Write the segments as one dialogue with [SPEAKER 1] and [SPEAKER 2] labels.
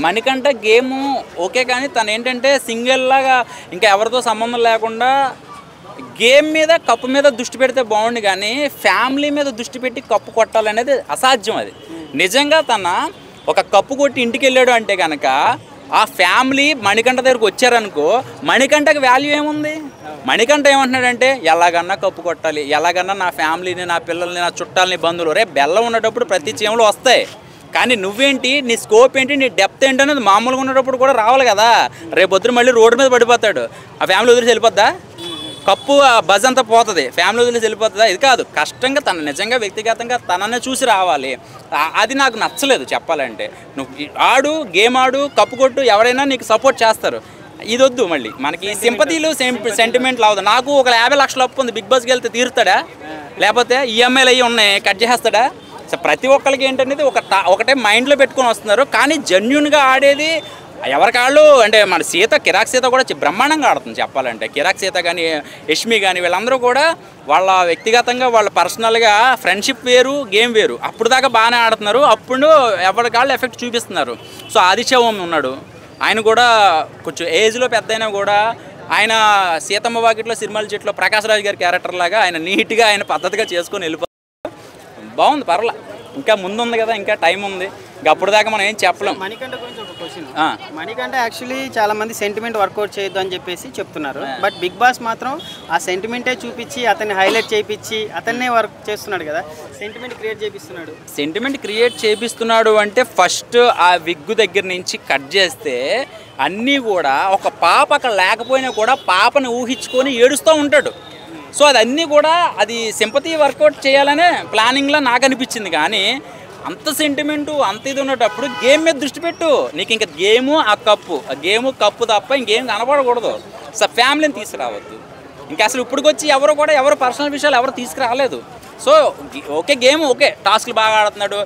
[SPEAKER 1] Manikanta game okay, కానీ తను ఏంటంటే సింగిల్లాగా ఇంకా ఎవరితో సంబంధం లేకుండా గేమ్ మీద కప్పు మీద దృష్టి పెడితే బాగుండు, కానీ ఫ్యామిలీ మీద దృష్టి పెట్టి కప్పు కొట్టాలనేది అసాధ్యం. అది నిజంగా తన ఒక కప్పు కొట్టి ఇంటికి వెళ్ళాడు అంటే కనుక ఆ ఫ్యామిలీ మణికంఠ దగ్గరకు వచ్చారనుకో, మణికంఠకి వాల్యూ ఏముంది? మణికంఠ ఏమంటున్నాడంటే ఎలాగన్నా కప్పు కొట్టాలి, ఎలాగన్నా నా ఫ్యామిలీని, నా పిల్లల్ని, నా చుట్టాలని, బంధువులు, రే బెల్లం ఉన్నప్పుడు ప్రతి చీమలు వస్తాయి, కానీ నువ్వేంటి, నీ స్కోప్ ఏంటి, నీ డెప్త్ ఏంటి అనేది మామూలుగా ఉన్నప్పుడు కూడా రావాలి కదా. రేపొద్దున మళ్ళీ రోడ్డు మీద పడిపోతాడు, ఆ ఫ్యామిలీ వదిలేసి వెళ్ళిపోద్దా? కప్పు బజ్ అంతా పోతుంది, ఫ్యామిలీ వదిలేసి వెళ్ళిపోతుందా? ఇది కాదు, కష్టంగా తన నిజంగా వ్యక్తిగతంగా తననే చూసి రావాలి. అది నాకు నచ్చలేదు చెప్పాలంటే. నువ్వు ఆడు, గేమ్ ఆడు, కప్పు కొట్టు, ఎవరైనా నీకు సపోర్ట్ చేస్తారు. ఇది వద్దు, మళ్ళీ మనకి సింపతీలు సెంటిమెంట్లు అవదు. నాకు ఒక 50 లక్షలు అప్పు ఉంది, బిగ్ బాస్కి వెళ్తే తీరుతాడా? లేకపోతే ఈఎంఐలు అయ్యి ఉన్నాయి కట్ చేస్తాడా? సో ప్రతి ఒక్కరికి ఏంటనేది ఒకటే మైండ్లో పెట్టుకొని వస్తున్నారు, కానీ జెన్యున్గా ఆడేది ఎవరికాళ్ళు అంటే మన కిరాక్ సీత కూడా బ్రహ్మాండంగా ఆడుతుంది చెప్పాలంటే. కిరాక్ సీత కానీ, యష్మి కానీ, వీళ్ళందరూ కూడా వాళ్ళ వ్యక్తిగతంగా వాళ్ళ పర్సనల్గా ఫ్రెండ్షిప్ వేరు, గేమ్ వేరు. అప్పుడు దాకా బాగానే ఆడుతున్నారు, అప్పుడు ఎవరికాళ్ళు ఎఫెక్ట్ చూపిస్తున్నారు. సో ఆదిత్యవం ఉన్నాడు, ఆయన కూడా కొంచెం ఏజ్లో పెద్ద అయినా కూడా ఆయన సీతమ్మ వాకిట్లో సినిమాల చెట్లో ప్రకాష్ రాజ్ గారి క్యారెక్టర్ లాగా ఆయన నీట్గా ఆయన పద్ధతిగా చేసుకొని వెళ్ళిపోతారు. బాగుంది, పర్లా. ఇంకా ముందు ఉంది కదా, ఇంకా టైం ఉంది, ఇంకా అప్పుడు దాకా మనం ఏం చెప్పలేం.
[SPEAKER 2] మణికంఠ గురించి ఒక క్వశ్చన్. మణికంఠ యాక్చువల్లీ చాలా మంది సెంటిమెంట్ వర్కౌట్ చేయొద్దు అని చెప్పేసి చెప్తున్నారు, బట్ బిగ్ బాస్ మాత్రం ఆ సెంటిమెంటే చూపించి అతన్ని హైలైట్ చేయించి అతన్నే వర్క్ చేస్తున్నాడు కదా, సెంటిమెంట్ క్రియేట్ చేపిస్తున్నాడు అంటే ఫస్ట్ ఆ విగ్గు దగ్గర నుంచి కట్ చేస్తే అన్నీ కూడా ఒక పాప అక్కడ లేకపోయినా కూడా పాపని ఊహించుకొని ఏడుస్తూ ఉంటాడు. సో అదన్నీ కూడా అది సింపతి వర్కౌట్ చేయాలనే ప్లానింగ్లో నాకు అనిపించింది, కానీ అంత సెంటిమెంటు అంత ఇది ఉన్నప్పుడు గేమ్ మీద దృష్టి పెట్టు. నీకు ఇంకా గేము కప్పు తప్ప ఇంకేం కనపడకూడదు. సో ఫ్యామిలీని తీసుకురావద్దు. ఇంకా అసలు ఇప్పటికొచ్చి ఎవరు పర్సనల్ విషయాలు ఎవరు తీసుకురాలేదు. సో ఓకే, గేమ్ ఓకే, టాస్క్లు బాగా ఆడుతున్నాడు,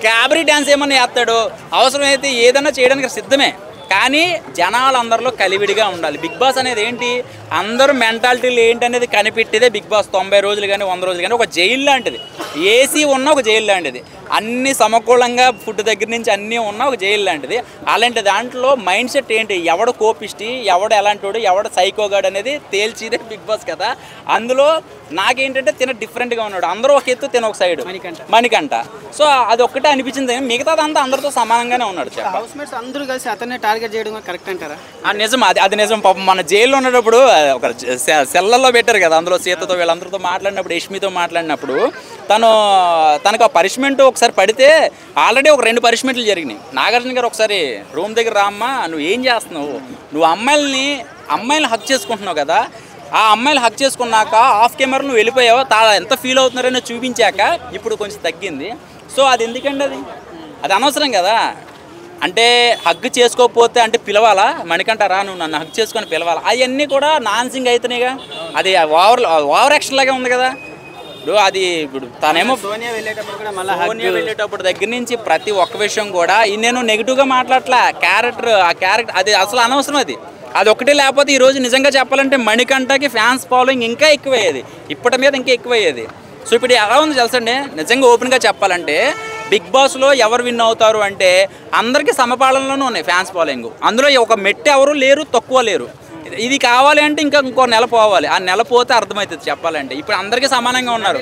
[SPEAKER 2] క్యాబరీ డ్యాన్స్ ఏమన్నా చేస్తాడు, అవసరమైతే ఏదన్నా చేయడానికి సిద్ధమే, కానీ జనాలందరిలో కలివిడిగా ఉండాలి. బిగ్ బాస్ అనేది ఏంటి, అందరూ మెంటాలిటీలు ఏంటి అనేది కనిపెట్టేదే బిగ్ బాస్. 90 రోజులు కానీ 100 రోజులు కానీ ఒక జైలు లాంటిది, ఏసీ ఉన్న ఒక జైలు లాంటిది, అన్ని సమకూలంగా ఫుడ్ దగ్గర నుంచి అన్నీ ఉన్న ఒక జైలు లాంటిది. అలాంటి దాంట్లో మైండ్ సెట్ ఏంటి, ఎవడు కోపిష్టి, ఎవడు ఎలాంటి, ఎవడు సైకోగాడు అనేది తేల్చిదే బిగ్ బాస్ కదా. అందులో నాకేంటంటే తిన డిఫరెంట్గా ఉన్నాడు, అందరూ ఒక ఎత్తు తిన ఒక సైడ్ మణికంఠ. సో అది ఒక్కటే అనిపించింది, మిగతాదంతా అందరితో సమానంగానే ఉన్నాడు. అందరూ కలిసి అతన్ని టార్గెట్ చేయడం కరెక్ట్ అంటారా?
[SPEAKER 1] నిజం, అది నిజం. పాపం మన జైల్లో ఉన్నప్పుడు ఒక సెల్లల్లో పెట్టారు కదా, అందులో సీతతో వీళ్ళందరితో మాట్లాడినప్పుడు, యష్మితో మాట్లాడినప్పుడు తనకు ఆ పనిష్మెంట్ ఒకసారి పడితే ఆల్రెడీ ఒక 2 పనిష్మెంట్లు జరిగినాయి. నాగార్జున గారు ఒకసారి రూమ్ దగ్గర రామ్మా, నువ్వు ఏం చేస్తున్నావు, నువ్వు అమ్మాయిని హక్ చేసుకుంటున్నావు కదా, ఆ అమ్మాయిలు హక్ చేసుకున్నాక ఆఫ్ కెమెరా నువ్వు వెళ్ళిపోయావు, ఎంత ఫీల్ అవుతున్నారో చూపించాక ఇప్పుడు కొంచెం తగ్గింది. సో అది ఎందుకండి, అది అనవసరం కదా. అంటే హగ్ చేసుకోకపోతే అంటే పిలవాలా, మణికంఠ రా నువ్వు నన్ను హగ్ చేసుకొని పిలవాలా, అవన్నీ కూడా నాన్సింగ్ అవుతున్నాయిగా. అది ఓవర్ యాక్షన్ లాగా ఉంది కదా. ఇప్పుడు తనేమో సోనియా వెళ్ళేటప్పుడు దగ్గర నుంచి ప్రతి ఒక్క విషయం కూడా నేను నెగిటివ్గా మాట్లాడట్లా, ఆ క్యారెక్టర్ అది అసలు అనవసరం. అది ఒకటే లేకపోతే ఈరోజు నిజంగా చెప్పాలంటే మణికంఠకి ఫ్యాన్స్ ఫాలోయింగ్ ఇంకా ఎక్కువయ్యేది, ఇప్పటి మీద ఇంకా ఎక్కువయ్యేది. సో ఇప్పుడు ఎలా ఉంది తెలుసండి, నిజంగా ఓపెన్గా చెప్పాలంటే బిగ్ బాస్లో ఎవరు విన్ అవుతారు అంటే అందరికీ సమపాలనలోనే ఉన్నాయి ఫ్యాన్స్ ఫాలోయింగ్. అందులో ఒక మెట్టు ఎవరు లేరు, తక్కువ లేరు. ఇది కావాలి అంటే ఇంకో నెల పోవాలి, ఆ నెల పోతే అర్థమవుతుంది చెప్పాలంటే. ఇప్పుడు అందరికీ సమానంగా ఉన్నారు.